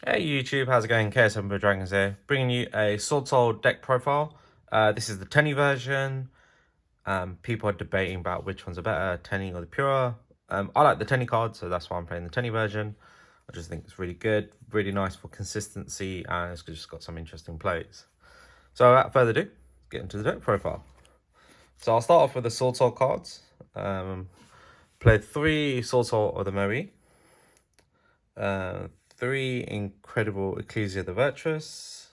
Hey YouTube, how's it going? KS7 Dragons here, bringing you a Swordsoul deck profile. This is the Tenyi version. People are debating about which one's a better, Tenyi or the Pure. I like the Tenyi card, so that's why I'm playing the Tenyi version. I just think it's really good, really nice for consistency, and it's just got some interesting plays. So without further ado, get into the deck profile. So I'll start off with the Swordsoul cards. Play 3 Swordsoul of the Moe. 3 Incredible Ecclesia the Virtuous,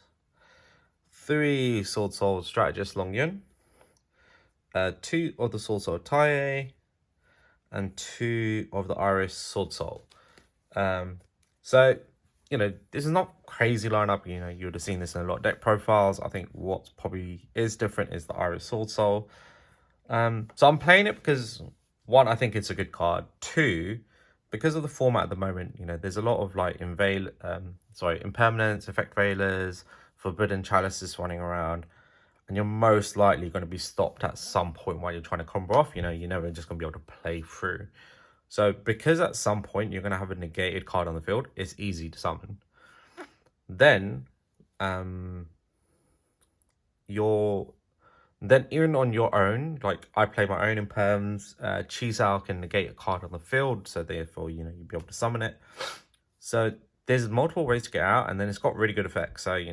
3 Swordsoul Strategist Long Yun, 2 of the Swordsoul Tai, and 2 of the Iris Swordsoul. So, this is not crazy lineup. You would have seen this in a lot of deck profiles. I think what probably is different is the Iris Swordsoul. So I'm playing it because, one, I think it's a good card. 2, because of the format at the moment, there's a lot of like impermanence, effect veilers, forbidden chalices running around, and you're most likely going to be stopped at some point while you're trying to combo off. You're never just going to be able to play through. So because at some point you're going to have a negated card on the field, it's easy to summon. Then, even on your own, like I play my own imperms, Chisao can negate a card on the field, so therefore, you'd be able to summon it. So there's multiple ways to get out, and then it's got really good effects. So,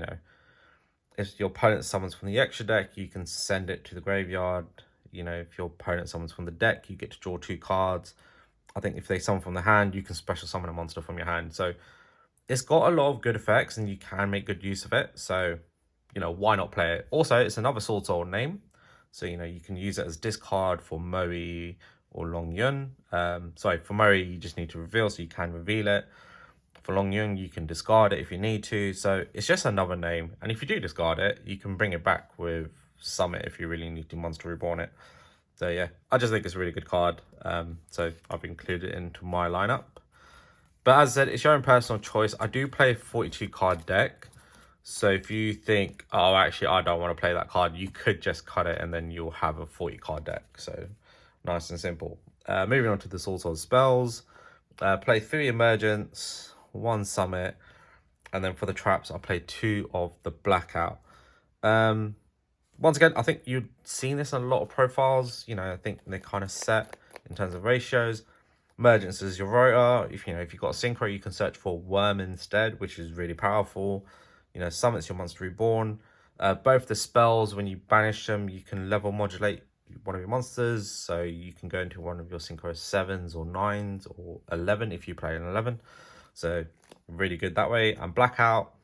if your opponent summons from the extra deck, you can send it to the graveyard. If your opponent summons from the deck, you get to draw 2 cards. I think if they summon from the hand, you can special summon a monster from your hand. So it's got a lot of good effects, and you can make good use of it. So, why not play it? Also, it's another Swordsoul name. So, you can use it as discard for Moe or Long Yun. For Moe, you just need to reveal, so you can reveal it. For Long Yun, you can discard it if you need to. So it's just another name. And if you do discard it, you can bring it back with Summit if you really need to Monster Reborn it. So yeah, I just think it's a really good card. So I've included it into my lineup. But as I said, it's your own personal choice. I do play a 42 card deck. So if you think, oh, actually, I don't want to play that card, you could just cut it and then you'll have a 40 card deck. So nice and simple. Moving on to the Swordsoul spells. Play 3 Emergence, 1 Summit, and then for the traps, I play 2 of the Blackout. Once again, I think you've seen this in a lot of profiles. I think they're kind of set in terms of ratios. Emergence is your rotor. If you've got a synchro, you can search for Worm instead, which is really powerful. Summit's your Monster Reborn. Both the spells, when you banish them, you can level modulate one of your monsters. So you can go into one of your synchro 7s or 9s or 11 if you play an 11. So really good that way. And Blackout,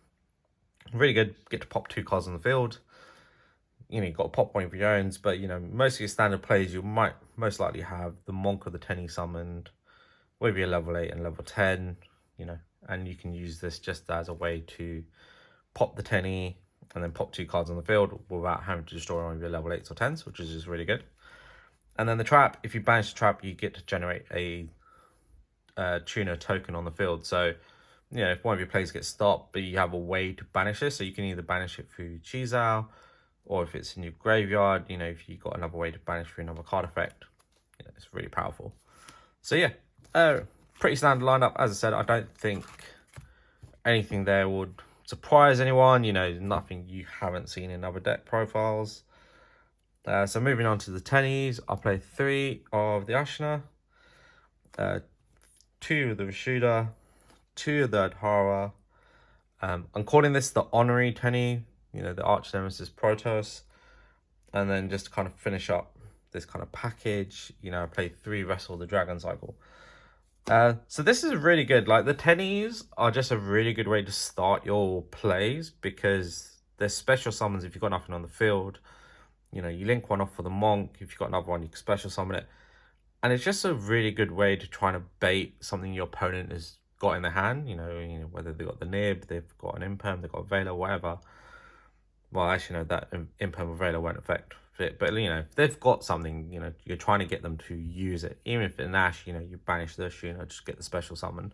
really good. Get to pop 2 cards on the field. You've got to pop one of your own, but most of your standard plays, you might most likely have the Monk or the Tenyi summoned, with your level 8 and level 10, and you can use this just as a way to pop the Tenyi and then pop 2 cards on the field without having to destroy one of your level 8s or 10s, which is just really good. And then the trap, if you banish the trap, you get to generate a tuner token on the field. So, if one of your plays gets stopped, but you have a way to banish it, so you can either banish it through Chisao, or if it's in your graveyard, if you've got another way to banish through another card effect, it's really powerful. So yeah, pretty standard lineup. As I said, I don't think anything there would surprise anyone. Nothing you haven't seen in other deck profiles. So moving on to the Tennies, I'll play 3 of the Ashna, 2 of the Rashuda, 2 of the Adhara. I'm calling this the Honorary Tenyi, the Arch Nemesis Protoss. And then just to kind of finish up this kind of package, I play 3 Wrestle the Dragon Cycle. So this is really good. Like, the Tennies are just a really good way to start your plays, because there's special summons if you've got nothing on the field. You link one off for the Monk. If you've got another one, you can special summon it. And it's just a really good way to try to bait something your opponent has got in their hand. Whether they've got the Nib, they've got an Imperm, they've got a Veiler, whatever. Well, actually, no, that Imperm or Veiler won't affect it. But, if they've got something, you're trying to get them to use it. Even if in Ash, you banish this, just get the special summon.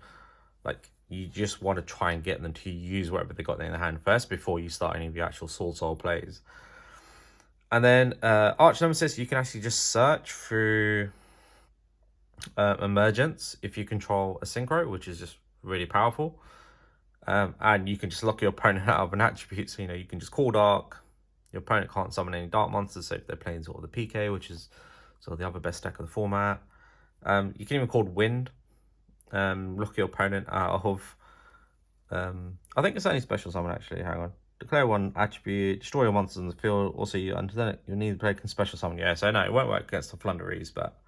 Like, you just want to try and get them to use whatever they got in their hand first before you start any of your actual Swordsoul plays. And then Arch Nemesis, you can actually just search through Emergence if you control a synchro, which is just really powerful. And you can just lock your opponent out of an attribute. So, you can just call Dark. Your opponent can't summon any Dark monsters. So if they're playing sort of the PK, which is sort of the other best deck of the format. You can even call Wind. Lock your opponent out of... I think it's only special summon, actually. Hang on. Declare one attribute, destroy your monsters in the field. Also, you'll need to play special summon. Yeah, so no, it won't work against the Flunderies, but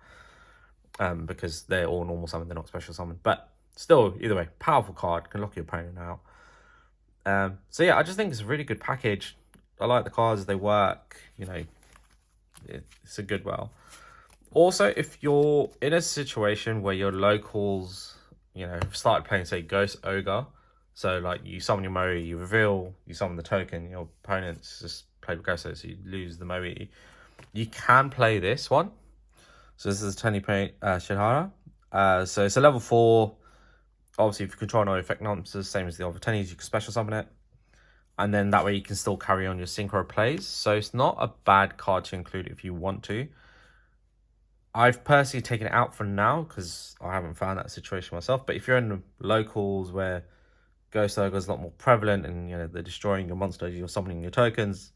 because they're all normal summon, they're not special summon. But still, either way, powerful card, can lock your opponent out. So yeah, I just think it's a really good package. I like the cards, they work, it's a good Also, if you're in a situation where your locals, have started playing, say, Ghost Ogre, so like you summon your Moe, you reveal, you summon the token, your opponent's just played with Ghost Ogre, so you lose the Moe. You can play this one. So this is Tenyi Swordsoul. So it's a level 4. Obviously, if you control no effect monsters, same as the other Tenny's, you can special summon it. And then that way you can still carry on your synchro plays. So it's not a bad card to include if you want to. I've personally taken it out for now because I haven't found that situation myself. But if you're in the locals where Ghost Ogre is a lot more prevalent and they're destroying your monsters, you're summoning your tokens,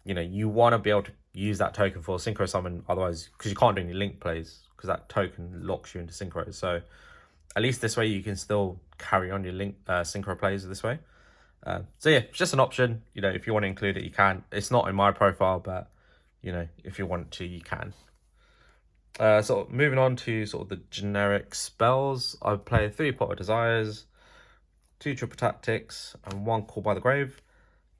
you want to be able to use that token for synchro summon. Otherwise, because you can't do any link plays because that token locks you into synchro. So at least this way you can still carry on your link synchro plays this way. So yeah, it's just an option. If you want to include it, you can. It's not in my profile, but if you want to, you can. So moving on to sort of the generic spells, I play 3 Pot of Desires, 2 Triple Tactics, and 1 Call by the Grave.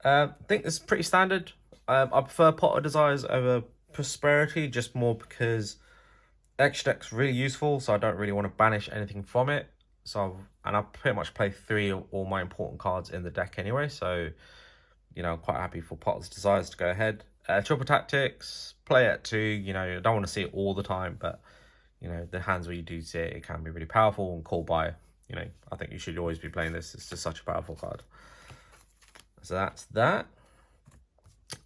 I think this is pretty standard. I prefer Pot of Desires over Prosperity, just more because extra deck's really useful, so I don't really want to banish anything from it. And I pretty much play 3 of all my important cards in the deck anyway, so I'm quite happy for Pot of Desires to go ahead. Triple Tactics, play it too. I don't want to see it all the time, but the hands where you do see it, it can be really powerful. And Call by, I think you should always be playing this. It's just such a powerful card. So that's that.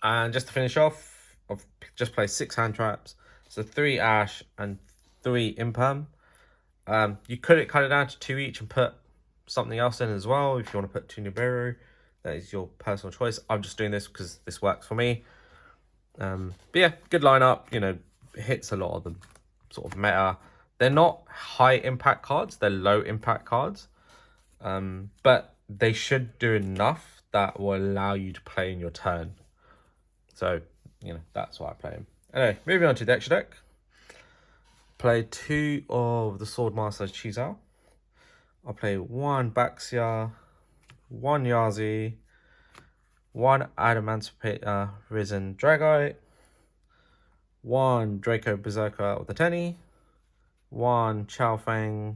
And just to finish off, I've just played 6 hand traps. So 3 Ash and 3 Imperm. You could cut it down to 2 each and put something else in as well. If you want to put 2 Nibiru, that is your personal choice. I'm just doing this because this works for me. But yeah, good lineup. Hits a lot of the sort of meta. They're not high impact cards. They're low impact cards. But they should do enough that will allow you to play in your turn. So, that's why I play them. Anyway, moving on to the extra deck. Play 2 of the Swordmaster Chizal. I'll play 1 Baxia, 1 Yazi, 1 Adamantipator Risen Dragite, 1 Draco Berserker with the Tenny, 1 Chaofeng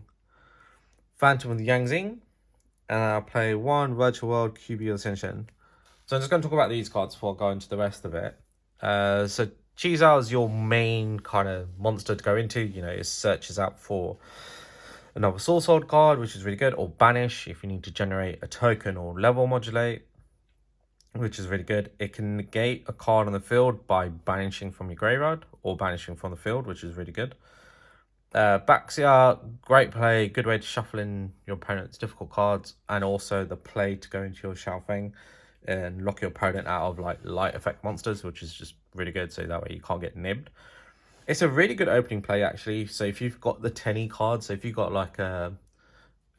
Phantom with the Yangzing, and I'll play 1 Virtual World QB Ascension. So I'm just going to talk about these cards before I go into the rest of it. So Chizal is your main kind of monster to go into. It searches out for another Soul Sword card, which is really good, or Banish if you need to generate a token or level modulate, which is really good. It can negate a card on the field by banishing from your graveyard or banishing from the field, which is really good. Baxia, great play, good way to shuffle in your opponent's difficult cards, and also the play to go into your Xiaofeng and lock your opponent out of like light effect monsters, which is just really good, so that way you can't get nibbed. It's a really good opening play, actually. So if you've got the Tenny card, so if you've got like an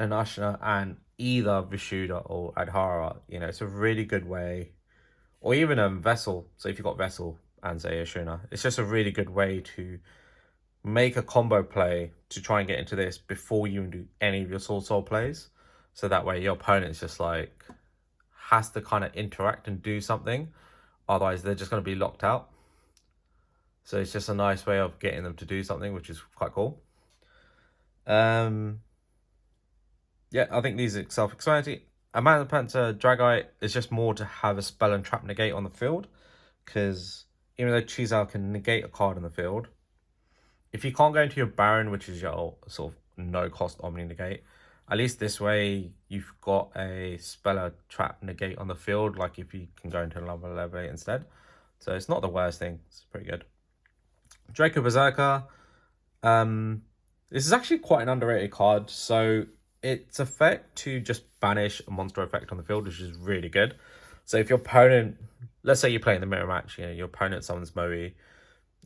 Ashna and either Vishuddha or Adhara, it's a really good way, or even a Vessel. So if you've got Vessel and say Ashuna, it's just a really good way to make a combo play to try and get into this before you do any of your Swordsoul plays. So that way your opponent's just like has to kind of interact and do something. Otherwise, they're just going to be locked out. So it's just a nice way of getting them to do something, which is quite cool. Yeah, I think these are self-explanatory. Adamantipator Dragite is just more to have a spell and trap negate on the field. Because even though Chizal can negate a card on the field, if you can't go into your Baron, which is your sort of no-cost Omni negate, at least this way you've got a spell or trap negate on the field, like if you can go into another level 8 instead. So it's not the worst thing. It's pretty good. Draco Berserker. This is actually quite an underrated card. So its effect to just banish a monster effect on the field, which is really good. So if your opponent, let's say you're playing the mirror match, you know, your opponent summons Moe,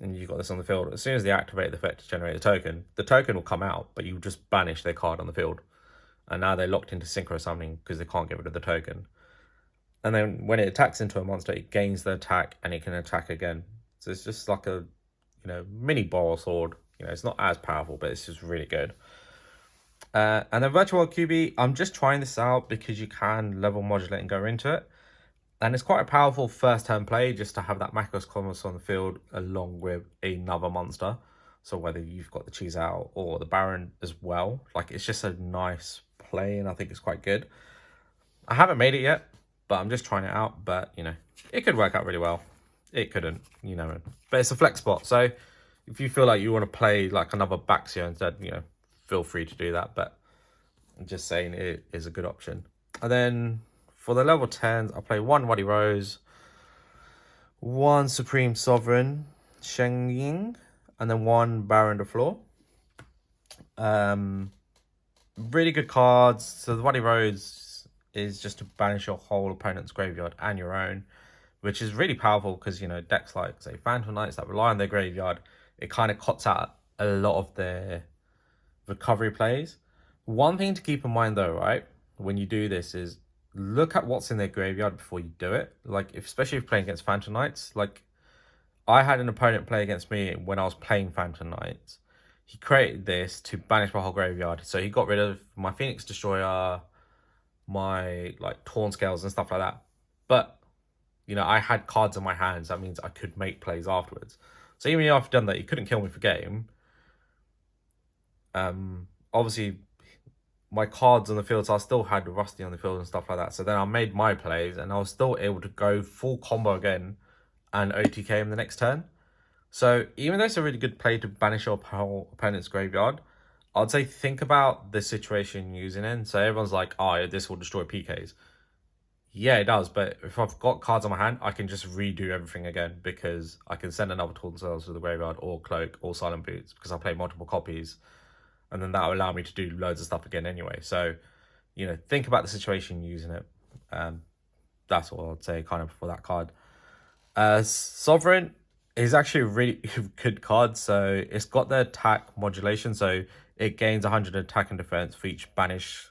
and you've got this on the field, as soon as they activate the effect to generate the token will come out, but you just banish their card on the field. And now they're locked into synchro summoning because they can't get rid of the token. And then when it attacks into a monster, it gains the attack and it can attack again. So it's just like a, you know, mini ball sword. You know, it's not as powerful, but it's just really good. And then Virtual QB, I'm just trying this out because you can level modulate and go into it. And it's quite a powerful first turn play just to have that Macros Commerce on the field along with another monster. So whether you've got the Cheese Out or the Baron as well, like it's just a nice play and I think it's quite good. I haven't made it yet, but I'm just trying it out. But, you know, it could work out really well. It couldn't, you know. But it's a flex spot. So if you feel like you want to play like another Baxia instead, you know, feel free to do that. But I'm just saying it is a good option. And then for the level 10s, I play 1 Waddy Rose, 1 Supreme Sovereign, Sheng Ying, and then 1 Baron de Floor. Really good cards. So the Waddy Rose is just to banish your whole opponent's graveyard and your own, which is really powerful because, you know, decks like, say, Phantom Knights that rely on their graveyard, it kind of cuts out a lot of their recovery plays. One thing to keep in mind, though, right, when you do this is look at what's in their graveyard before you do it. Like, especially if you're playing against Phantom Knights. Like, I had an opponent play against me when I was playing Phantom Knights. He created this to banish my whole graveyard. So he got rid of my Phoenix Destroyer, my, like, Torn Scales and stuff like that. But, you know, I had cards in my hands. That means I could make plays afterwards. So even after I've done that, he couldn't kill me for game. Obviously, my cards on the field, so I still had Rusty on the field and stuff like that. So then I made my plays, and I was still able to go full combo again and OTK him the next turn. So even though it's a really good play to banish your whole opponent's graveyard, I'd say think about the situation you're using in. So everyone's like, oh, this will destroy PKs. Yeah, it does, but if I've got cards on my hand, I can just redo everything again because I can send another Torn Scales to the graveyard or Cloak or Silent Boots because I play multiple copies. And then that will allow me to do loads of stuff again anyway. So, you know, think about the situation using it. That's all I'd say kind of for that card. Sovereign is actually a really good card. So it's got the attack modulation. So it gains 100 attack and defense for each banish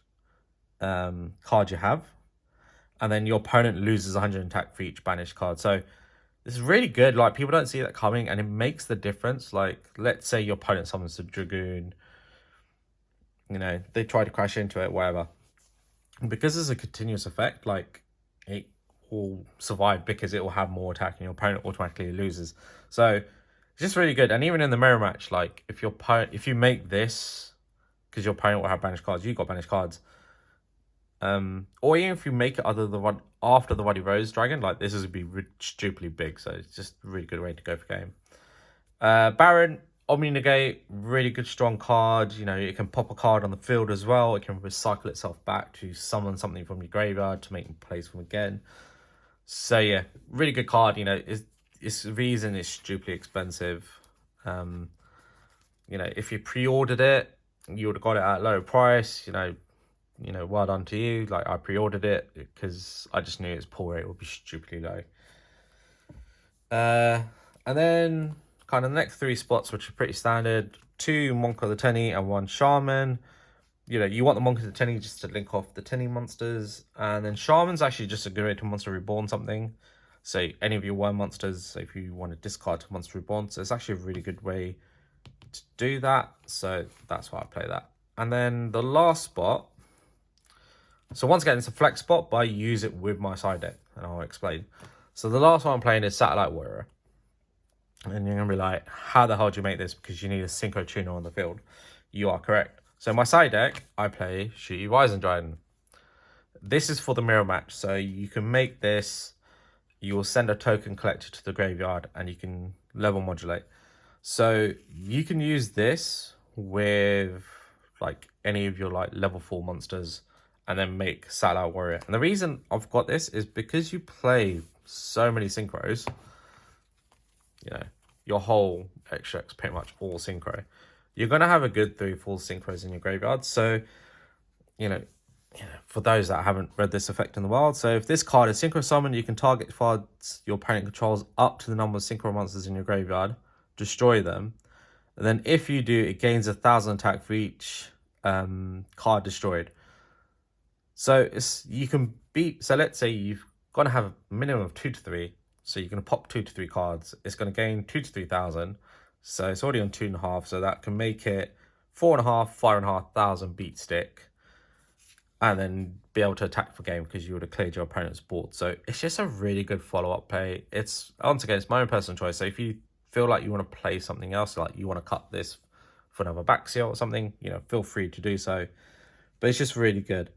card you have. And then your opponent loses 100 attack for each banished card. So this is really good. Like, people don't see that coming, and it makes the difference. Like, let's say your opponent summons a Dragoon. You know, they try to crash into it, whatever. And because it's a continuous effect, like, it will survive because it will have more attack and your opponent automatically loses. So it's just really good. And even in the mirror match, like, if you make this, because your opponent will have banished cards, you've got banished cards. Or even if you make it after the Waddy Rose Dragon, like, this is be stupidly big. So it's just a really good way to go for game. Baron, Omni Negate, really good strong card. You know, it can pop a card on the field as well. It can recycle itself back to summon something from your graveyard to make plays from again. So yeah, really good card. You know, it's the reason it's stupidly expensive. You know, if you pre-ordered it, you would have got it at a low price. You know, well done to you. Like, I pre-ordered it because I just knew its pull rate would be stupidly low. And then kind of the next 3 spots, which are pretty standard: 2 Monk of the Tenyi and 1 Shaman. You know, you want the Monk of the Tenyi just to link off the Tenyi monsters, and then Shaman's actually just a good way to Monster Reborn something. So any of your worm monsters, so if you want to discard to Monster Reborn, so it's actually a really good way to do that. So that's why I play that. And then the last spot, so once again, it's a flex spot, but I use it with my side deck, and I'll explain. So the last one I'm playing is Satellite Warrior. And you're going to be like, how the hell do you make this? Because you need a Synchro Tuner on the field. You are correct. So my side deck, I play Shooty Rising Dragon. This is for the mirror match. So you can make this, you will send a token collector to the graveyard, and you can level modulate. So you can use this with like any of your like level 4 monsters and then make Satellite Warrior. And the reason I've got this is because you play so many synchros, you know, your whole extract's pretty much all synchro. You're going to have a good 3-4 synchros in your graveyard. So, for those that haven't read this effect in the wild, so if this card is synchro summoned, you can target cards your opponent controls up to the number of synchro monsters in your graveyard, destroy them, and then if you do, it gains 1,000 attack for each card destroyed. So you can beat. So let's say you've got to have a minimum of 2 to 3. So you're going to pop 2 to 3 cards. It's going to gain 2 to 3,000. So it's already on 2.5. So that can make it 4.5, 5,500 beat stick, and then be able to attack for game because you would have cleared your opponent's board. So it's just a really good follow-up play. It's once again, it's my own personal choice. So if you feel like you want to play something else, like you want to cut this for another back seal or something, feel free to do so. But it's just really good.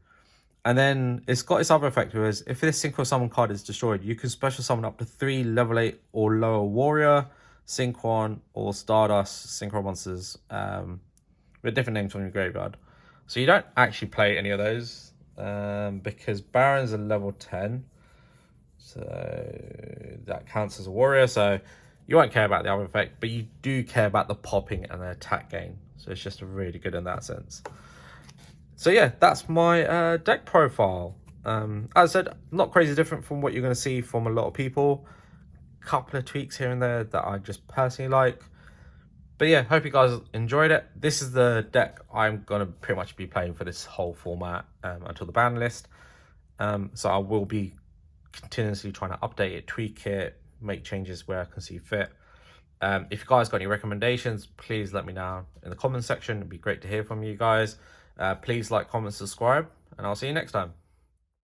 And then it's got its other effect, whereas if this synchro summon card is destroyed, you can special summon up to 3 level 8 or lower warrior, synchron, or stardust synchro monsters with different names from your graveyard. So you don't actually play any of those because Baron's a level 10. So that counts as a warrior. So you won't care about the other effect, but you do care about the popping and the attack gain. So it's just really good in that sense. So yeah, that's my deck profile. As I said, not crazy different from what you're going to see from a lot of people. Couple of tweaks here and there that I just personally like. But yeah, hope you guys enjoyed it. This is the deck I'm going to pretty much be playing for this whole format until the ban list. So I will be continuously trying to update it, tweak it, make changes where I can see fit. If you guys got any recommendations, please let me know in the comments section. It'd be great to hear from you guys. Please like, comment, subscribe, and I'll see you next time.